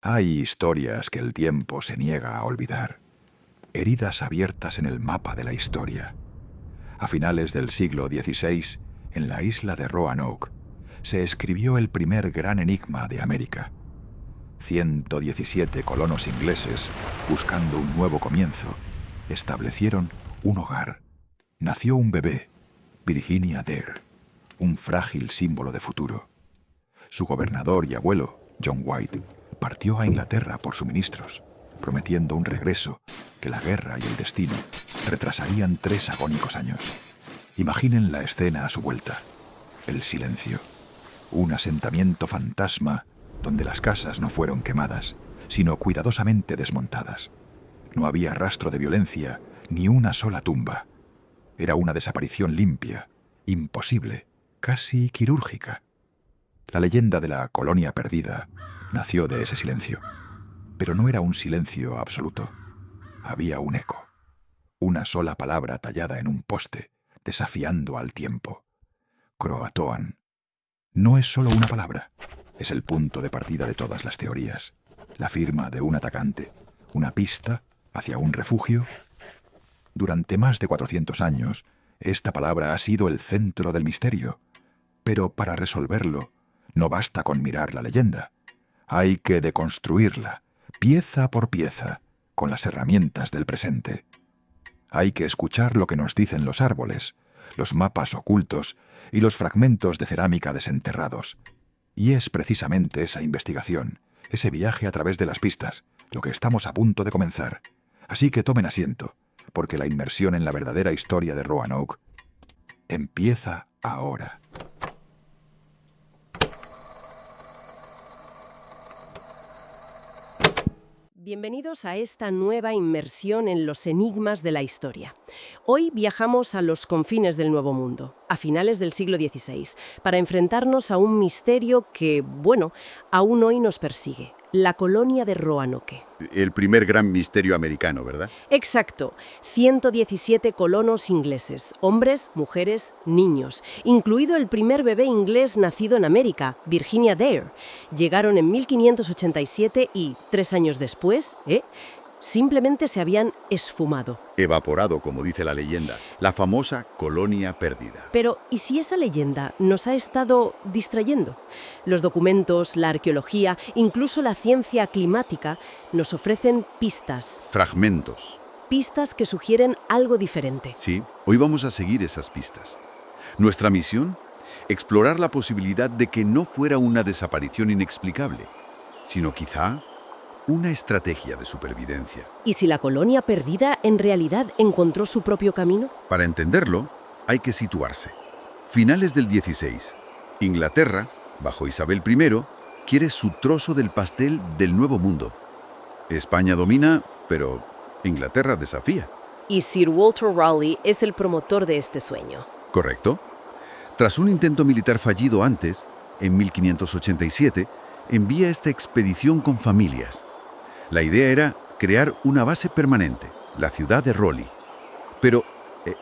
Hay historias que el tiempo se niega a olvidar, heridas abiertas en el mapa de la historia. A finales del siglo XVI, en la isla de Roanoke, se escribió el primer gran enigma de América. 117 colonos ingleses, buscando un nuevo comienzo, establecieron un hogar. Nació un bebé, Virginia Dare, un frágil símbolo de futuro. Su gobernador y abuelo, John White, partió a Inglaterra por suministros, prometiendo un regreso que la guerra y el destino retrasarían 3 agónicos años. Imaginen la escena a su vuelta. El silencio. Un asentamiento fantasma donde las casas no fueron quemadas, sino cuidadosamente desmontadas. No había rastro de violencia, ni una sola tumba. Era una desaparición limpia, imposible, casi quirúrgica. La leyenda de la colonia perdida nació de ese silencio. Pero no era un silencio absoluto. Había un eco. Una sola palabra tallada en un poste, desafiando al tiempo. Croatoan. No es solo una palabra. Es el punto de partida de todas las teorías. La firma de un atacante. Una pista hacia un refugio. Durante más de 400 años, esta palabra ha sido el centro del misterio. Pero para resolverlo, no basta con mirar la leyenda. Hay que deconstruirla, pieza por pieza, con las herramientas del presente. Hay que escuchar lo que nos dicen los árboles, los mapas ocultos y los fragmentos de cerámica desenterrados. Y es precisamente esa investigación, ese viaje a través de las pistas, lo que estamos a punto de comenzar. Así que tomen asiento, porque la inmersión en la verdadera historia de Roanoke empieza ahora. Bienvenidos a esta nueva inmersión en los enigmas de la historia. Hoy viajamos a los confines del Nuevo Mundo, a finales del siglo XVI, para enfrentarnos a un misterio que, aún hoy nos persigue: la colonia de Roanoke. El primer gran misterio americano, ¿verdad? Exacto, 117 colonos ingleses, hombres, mujeres, niños, incluido el primer bebé inglés nacido en América, Virginia Dare. Llegaron en 1587 y, 3 años después, simplemente se habían esfumado. Evaporado, como dice la leyenda, la famosa colonia perdida. Pero, ¿y si esa leyenda nos ha estado distrayendo? Los documentos, la arqueología, incluso la ciencia climática nos ofrecen pistas. Fragmentos. Pistas que sugieren algo diferente. Sí, hoy vamos a seguir esas pistas. Nuestra misión: explorar la posibilidad de que no fuera una desaparición inexplicable, sino quizá una estrategia de supervivencia. ¿Y si la colonia perdida en realidad encontró su propio camino? Para entenderlo, hay que situarse. Finales del XVI. Inglaterra, bajo Isabel I, quiere su trozo del pastel del Nuevo Mundo. España domina, pero Inglaterra desafía. Y Sir Walter Raleigh es el promotor de este sueño. ¿Correcto? Tras un intento militar fallido antes, en 1587, envía esta expedición con familias. La idea era crear una base permanente, la ciudad de Raleigh. Pero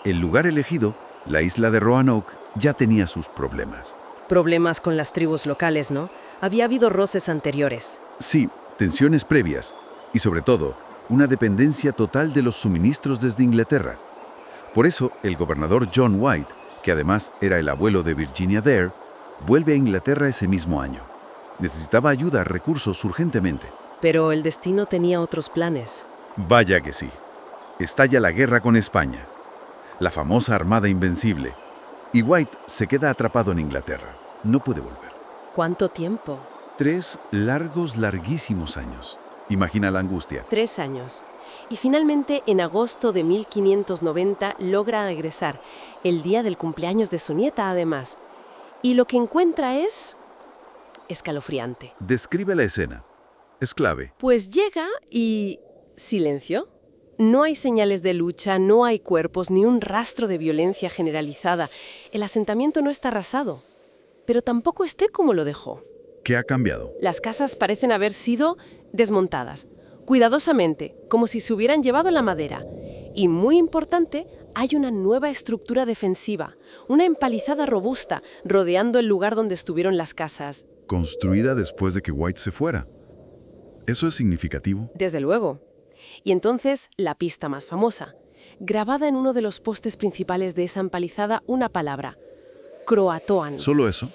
el lugar elegido, la isla de Roanoke, ya tenía sus problemas. Problemas con las tribus locales, ¿no? Había habido roces anteriores. Sí, tensiones previas y, sobre todo, una dependencia total de los suministros desde Inglaterra. Por eso, el gobernador John White, que además era el abuelo de Virginia Dare, vuelve a Inglaterra ese mismo año. Necesitaba ayuda, recursos urgentemente. Pero el destino tenía otros planes. Vaya que sí. Estalla la guerra con España, la famosa Armada Invencible, y White se queda atrapado en Inglaterra. No puede volver. ¿Cuánto tiempo? 3 larguísimos años. Imagina la angustia. 3 años. Y finalmente, en agosto de 1590, logra regresar, el día del cumpleaños de su nieta, además. Y lo que encuentra es escalofriante. Describe la escena. Es clave. Pues llega y... silencio. No hay señales de lucha, no hay cuerpos, ni un rastro de violencia generalizada. El asentamiento no está arrasado, pero tampoco esté como lo dejó. ¿Qué ha cambiado? Las casas parecen haber sido desmontadas, cuidadosamente, como si se hubieran llevado la madera. Y muy importante, hay una nueva estructura defensiva, una empalizada robusta, rodeando el lugar donde estuvieron las casas. Construida después de que White se fuera. Eso es significativo. Desde luego. Y entonces, la pista más famosa. Grabada en uno de los postes principales de esa empalizada, una palabra. Croatoan. Solo eso.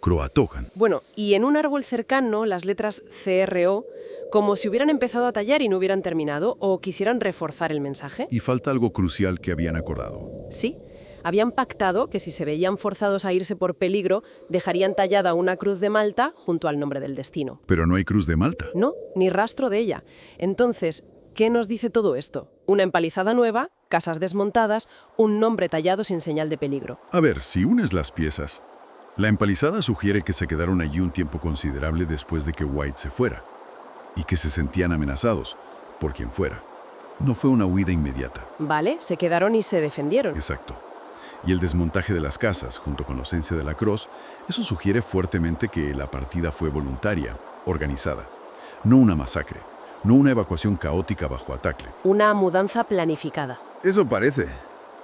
Croatoan. Bueno, y en un árbol cercano, las letras CRO, como si hubieran empezado a tallar y no hubieran terminado, o quisieran reforzar el mensaje. Y falta algo crucial que habían acordado. Sí, habían pactado que si se veían forzados a irse por peligro, dejarían tallada una cruz de Malta junto al nombre del destino. Pero no hay cruz de Malta. No, ni rastro de ella. Entonces, ¿qué nos dice todo esto? Una empalizada nueva, casas desmontadas, un nombre tallado sin señal de peligro. A ver, si unes las piezas, la empalizada sugiere que se quedaron allí un tiempo considerable después de que White se fuera, y que se sentían amenazados por quien fuera. No fue una huida inmediata. Vale, se quedaron y se defendieron. Exacto. Y el desmontaje de las casas, junto con la ausencia de la cruz, eso sugiere fuertemente que la partida fue voluntaria, organizada. No una masacre, no una evacuación caótica bajo ataque. Una mudanza planificada. Eso parece.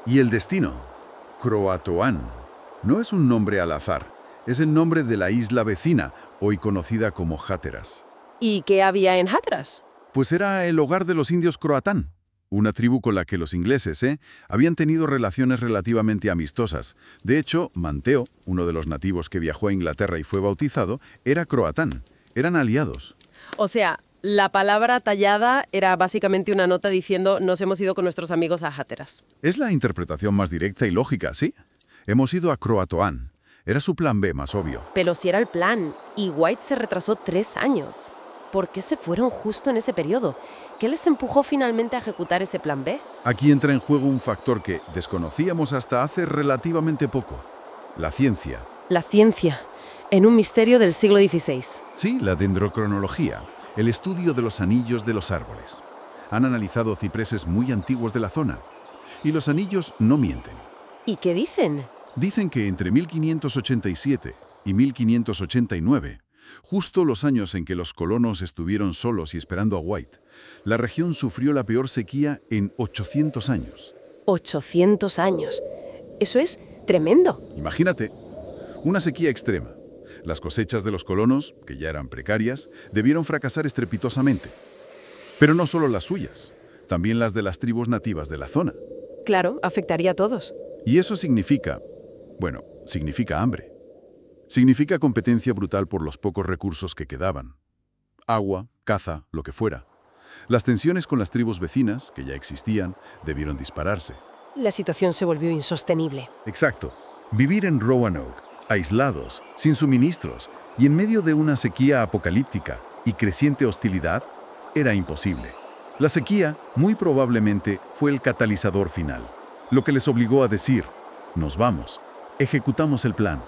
Y el destino, Croatoan, no es un nombre al azar. Es el nombre de la isla vecina, hoy conocida como Hatteras. ¿Y qué había en Hatteras? Pues era el hogar de los indios croatán, una tribu con la que los ingleses habían tenido relaciones relativamente amistosas. De hecho, Manteo, uno de los nativos que viajó a Inglaterra y fue bautizado, era croatán. Eran aliados. O sea, la palabra tallada era básicamente una nota diciendo nos hemos ido con nuestros amigos a Hatteras. Es la interpretación más directa y lógica, ¿sí? Hemos ido a Croatoan. Era su plan B más obvio. Pero si era el plan, y White se retrasó 3 años. ¿Por qué se fueron justo en ese periodo? ¿Qué les empujó finalmente a ejecutar ese plan B? Aquí entra en juego un factor que desconocíamos hasta hace relativamente poco. La ciencia. La ciencia, en un misterio del siglo XVI. Sí, la dendrocronología, el estudio de los anillos de los árboles. Han analizado cipreses muy antiguos de la zona. Y los anillos no mienten. ¿Y qué dicen? Dicen que entre 1587 y 1589, justo los años en que los colonos estuvieron solos y esperando a White, la región sufrió la peor sequía en 800 años. 800 años. Eso es tremendo. Imagínate, una sequía extrema. Las cosechas de los colonos, que ya eran precarias, debieron fracasar estrepitosamente. Pero no solo las suyas, también las de las tribus nativas de la zona. Claro, afectaría a todos. Y eso significa hambre. Significa competencia brutal por los pocos recursos que quedaban. Agua, caza, lo que fuera. Las tensiones con las tribus vecinas, que ya existían, debieron dispararse. La situación se volvió insostenible. Exacto. Vivir en Roanoke, aislados, sin suministros y en medio de una sequía apocalíptica y creciente hostilidad, era imposible. La sequía, muy probablemente, fue el catalizador final, lo que les obligó a decir, nos vamos, ejecutamos el plan.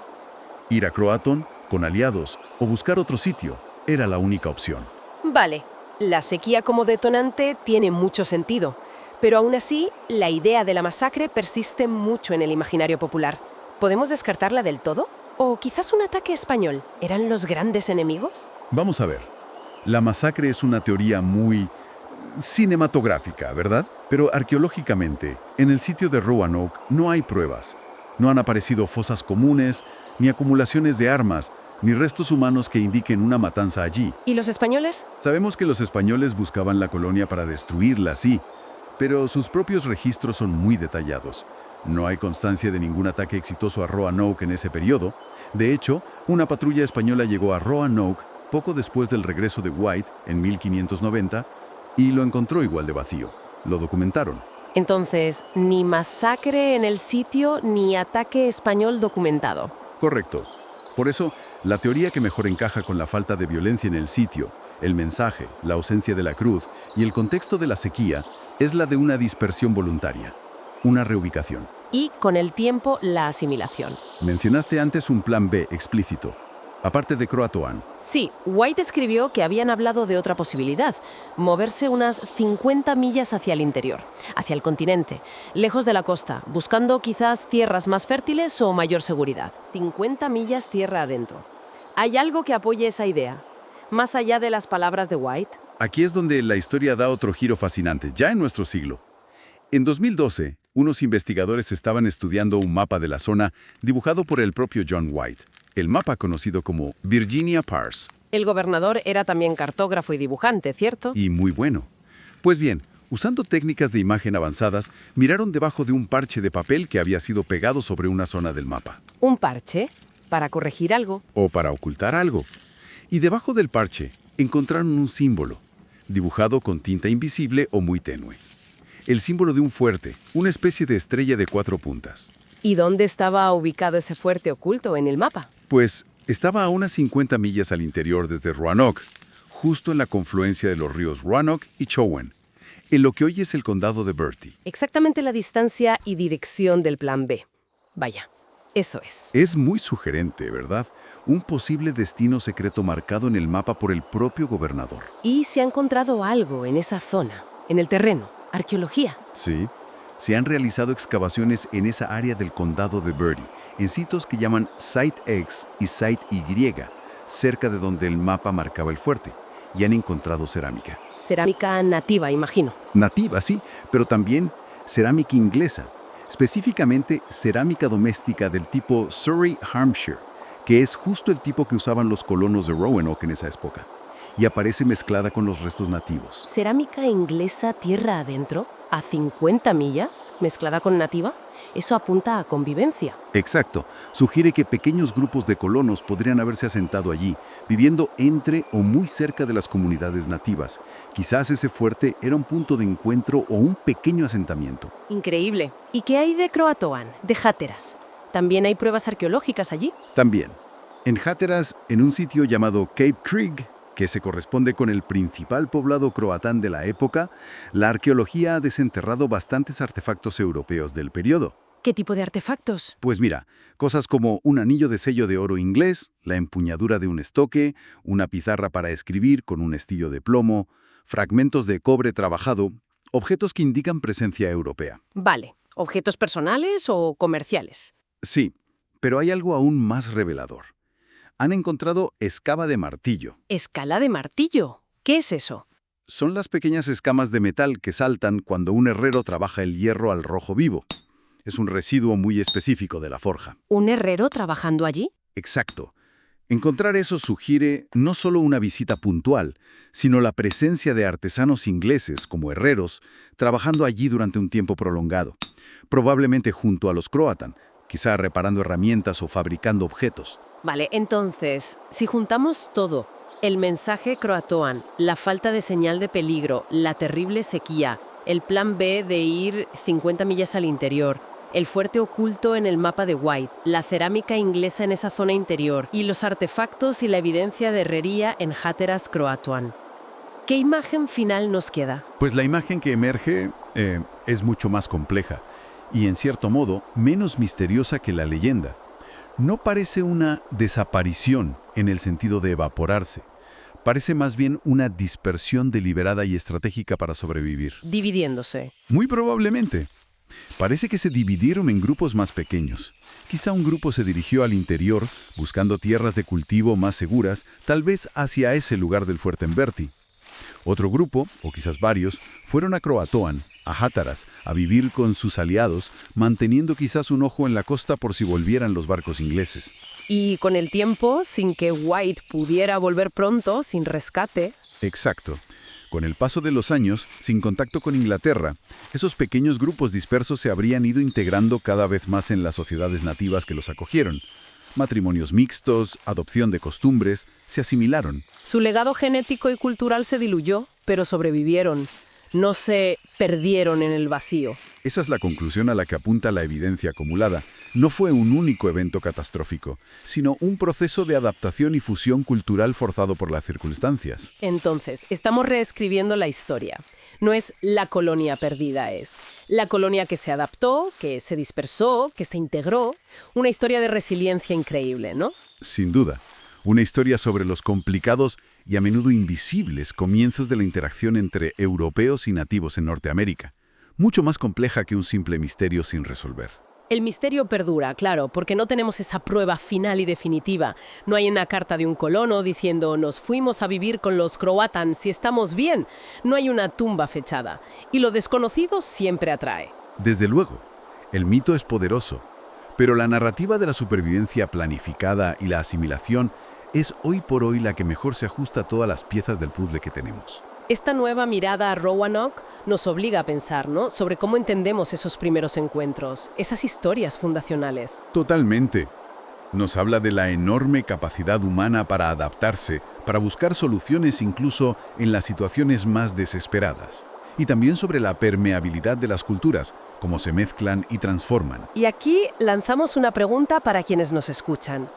Ir a Croatoan, con aliados, o buscar otro sitio, era la única opción. Vale, la sequía como detonante tiene mucho sentido, pero aún así, la idea de la masacre persiste mucho en el imaginario popular. ¿Podemos descartarla del todo? ¿O quizás un ataque español? ¿Eran los grandes enemigos? Vamos a ver. La masacre es una teoría muy cinematográfica, ¿verdad? Pero arqueológicamente, en el sitio de Roanoke no hay pruebas. No han aparecido fosas comunes, ni acumulaciones de armas, ni restos humanos que indiquen una matanza allí. ¿Y los españoles? Sabemos que los españoles buscaban la colonia para destruirla, sí, pero sus propios registros son muy detallados. No hay constancia de ningún ataque exitoso a Roanoke en ese periodo. De hecho, una patrulla española llegó a Roanoke poco después del regreso de White, en 1590, y lo encontró igual de vacío. Lo documentaron. Entonces, ni masacre en el sitio, ni ataque español documentado. Correcto. Por eso, la teoría que mejor encaja con la falta de violencia en el sitio, el mensaje, la ausencia de la cruz y el contexto de la sequía es la de una dispersión voluntaria, una reubicación. Y, con el tiempo, la asimilación. Mencionaste antes un plan B explícito, aparte de Croatoan. Sí, White escribió que habían hablado de otra posibilidad, moverse unas 50 millas hacia el interior, hacia el continente, lejos de la costa, buscando quizás tierras más fértiles o mayor seguridad. 50 millas tierra adentro. ¿Hay algo que apoye esa idea? Más allá de las palabras de White. Aquí es donde la historia da otro giro fascinante, ya en nuestro siglo. En 2012, unos investigadores estaban estudiando un mapa de la zona dibujado por el propio John White. El mapa conocido como Virginia Parse. El gobernador era también cartógrafo y dibujante, ¿cierto? Y muy bueno. Pues bien, usando técnicas de imagen avanzadas, miraron debajo de un parche de papel que había sido pegado sobre una zona del mapa. ¿Un parche? ¿Para corregir algo? O para ocultar algo. Y debajo del parche encontraron un símbolo, dibujado con tinta invisible o muy tenue. El símbolo de un fuerte, una especie de estrella de 4 puntas. ¿Y dónde estaba ubicado ese fuerte oculto en el mapa? Pues estaba a unas 50 millas al interior desde Roanoke, justo en la confluencia de los ríos Roanoke y Chowan, en lo que hoy es el condado de Bertie. Exactamente la distancia y dirección del plan B. Vaya, eso es. Es muy sugerente, ¿verdad? Un posible destino secreto marcado en el mapa por el propio gobernador. ¿Y se ha encontrado algo en esa zona, en el terreno? ¿Arqueología? Sí, se han realizado excavaciones en esa área del condado de Bertie, en sitios que llaman Site X y Site Y, cerca de donde el mapa marcaba el fuerte, y han encontrado cerámica. Cerámica nativa, imagino. Nativa, sí, pero también cerámica inglesa, específicamente cerámica doméstica del tipo Surrey Hampshire, que es justo el tipo que usaban los colonos de Roanoke en esa época, y aparece mezclada con los restos nativos. ¿Cerámica inglesa tierra adentro? ¿A 50 millas? ¿Mezclada con nativa? Eso apunta a convivencia. Exacto. Sugiere que pequeños grupos de colonos podrían haberse asentado allí, viviendo entre o muy cerca de las comunidades nativas. Quizás ese fuerte era un punto de encuentro o un pequeño asentamiento. Increíble. ¿Y qué hay de Croatoan, de Hatteras? ¿También hay pruebas arqueológicas allí? También, en Hatteras, en un sitio llamado Cape Creek, que se corresponde con el principal poblado croatán de la época, la arqueología ha desenterrado bastantes artefactos europeos del periodo. ¿Qué tipo de artefactos? Pues mira, cosas como un anillo de sello de oro inglés, la empuñadura de un estoque, una pizarra para escribir con un estillo de plomo, fragmentos de cobre trabajado, objetos que indican presencia europea. Vale. ¿Objetos personales o comerciales? Sí, pero hay algo aún más revelador. Han encontrado escaba de martillo. ¿Escala de martillo? ¿Qué es eso? Son las pequeñas escamas de metal que saltan cuando un herrero trabaja el hierro al rojo vivo. Es un residuo muy específico de la forja. ¿Un herrero trabajando allí? Exacto. Encontrar eso sugiere no solo una visita puntual, sino la presencia de artesanos ingleses, como herreros, trabajando allí durante un tiempo prolongado, probablemente junto a los croatan, quizá reparando herramientas o fabricando objetos. Vale, entonces, si juntamos todo, el mensaje croatoan, la falta de señal de peligro, la terrible sequía, el plan B de ir 50 millas al interior, el fuerte oculto en el mapa de White, la cerámica inglesa en esa zona interior y los artefactos y la evidencia de herrería en Hatteras Croatoan. ¿Qué imagen final nos queda? Pues la imagen que emerge es mucho más compleja y, en cierto modo, menos misteriosa que la leyenda. No parece una desaparición en el sentido de evaporarse. Parece más bien una dispersión deliberada y estratégica para sobrevivir. Dividiéndose. Muy probablemente. Parece que se dividieron en grupos más pequeños. Quizá un grupo se dirigió al interior, buscando tierras de cultivo más seguras, tal vez hacia ese lugar del fuerte en Bertie. Otro grupo, o quizás varios, fueron a Croatoan, a Hatteras, a vivir con sus aliados, manteniendo quizás un ojo en la costa por si volvieran los barcos ingleses. Y con el tiempo, sin que White pudiera volver pronto, sin rescate. Exacto. Con el paso de los años, sin contacto con Inglaterra, esos pequeños grupos dispersos se habrían ido integrando cada vez más en las sociedades nativas que los acogieron. Matrimonios mixtos, adopción de costumbres, se asimilaron. Su legado genético y cultural se diluyó, pero sobrevivieron. No se perdieron en el vacío. Esa es la conclusión a la que apunta la evidencia acumulada. No fue un único evento catastrófico, sino un proceso de adaptación y fusión cultural forzado por las circunstancias. Entonces, estamos reescribiendo la historia. No es la colonia perdida, es la colonia que se adaptó, que se dispersó, que se integró. Una historia de resiliencia increíble, ¿no? Sin duda. Una historia sobre los complicados y a menudo invisibles comienzos de la interacción entre europeos y nativos en Norteamérica. Mucho más compleja que un simple misterio sin resolver. El misterio perdura, claro, porque no tenemos esa prueba final y definitiva. No hay una carta de un colono diciendo «nos fuimos a vivir con los croatan si estamos bien». No hay una tumba fechada. Y lo desconocido siempre atrae. Desde luego, el mito es poderoso, pero la narrativa de la supervivencia planificada y la asimilación es hoy por hoy la que mejor se ajusta a todas las piezas del puzzle que tenemos. Esta nueva mirada a Roanoke nos obliga a pensar, ¿no?, sobre cómo entendemos esos primeros encuentros, esas historias fundacionales. Totalmente. Nos habla de la enorme capacidad humana para adaptarse, para buscar soluciones incluso en las situaciones más desesperadas. Y también sobre la permeabilidad de las culturas, cómo se mezclan y transforman. Y aquí lanzamos una pregunta para quienes nos escuchan.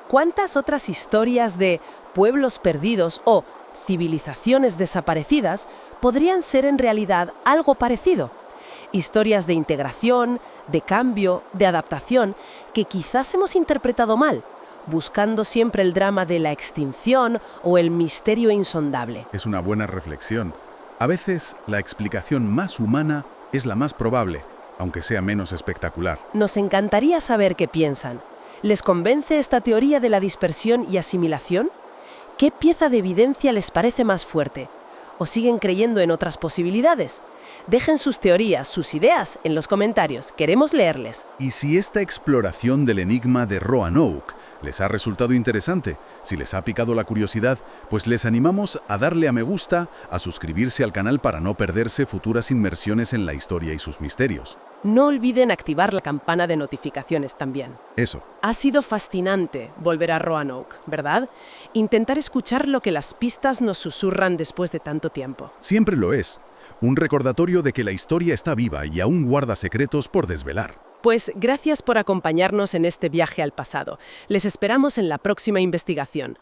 ¿Cuántas otras historias de pueblos perdidos o civilizaciones desaparecidas podrían ser en realidad algo parecido? Historias de integración, de cambio, de adaptación, que quizás hemos interpretado mal, buscando siempre el drama de la extinción o el misterio insondable. Es una buena reflexión. A veces, la explicación más humana es la más probable, aunque sea menos espectacular. Nos encantaría saber qué piensan. ¿Les convence esta teoría de la dispersión y asimilación? ¿Qué pieza de evidencia les parece más fuerte? ¿O siguen creyendo en otras posibilidades? Dejen sus teorías, sus ideas en los comentarios. Queremos leerles. Y si esta exploración del enigma de Roanoke les ha resultado interesante, si les ha picado la curiosidad, pues les animamos a darle a me gusta, a suscribirse al canal para no perderse futuras inmersiones en la historia y sus misterios. No olviden activar la campana de notificaciones también. Eso. Ha sido fascinante volver a Roanoke, ¿verdad? Intentar escuchar lo que las pistas nos susurran después de tanto tiempo. Siempre lo es. Un recordatorio de que la historia está viva y aún guarda secretos por desvelar. Pues gracias por acompañarnos en este viaje al pasado. Les esperamos en la próxima investigación.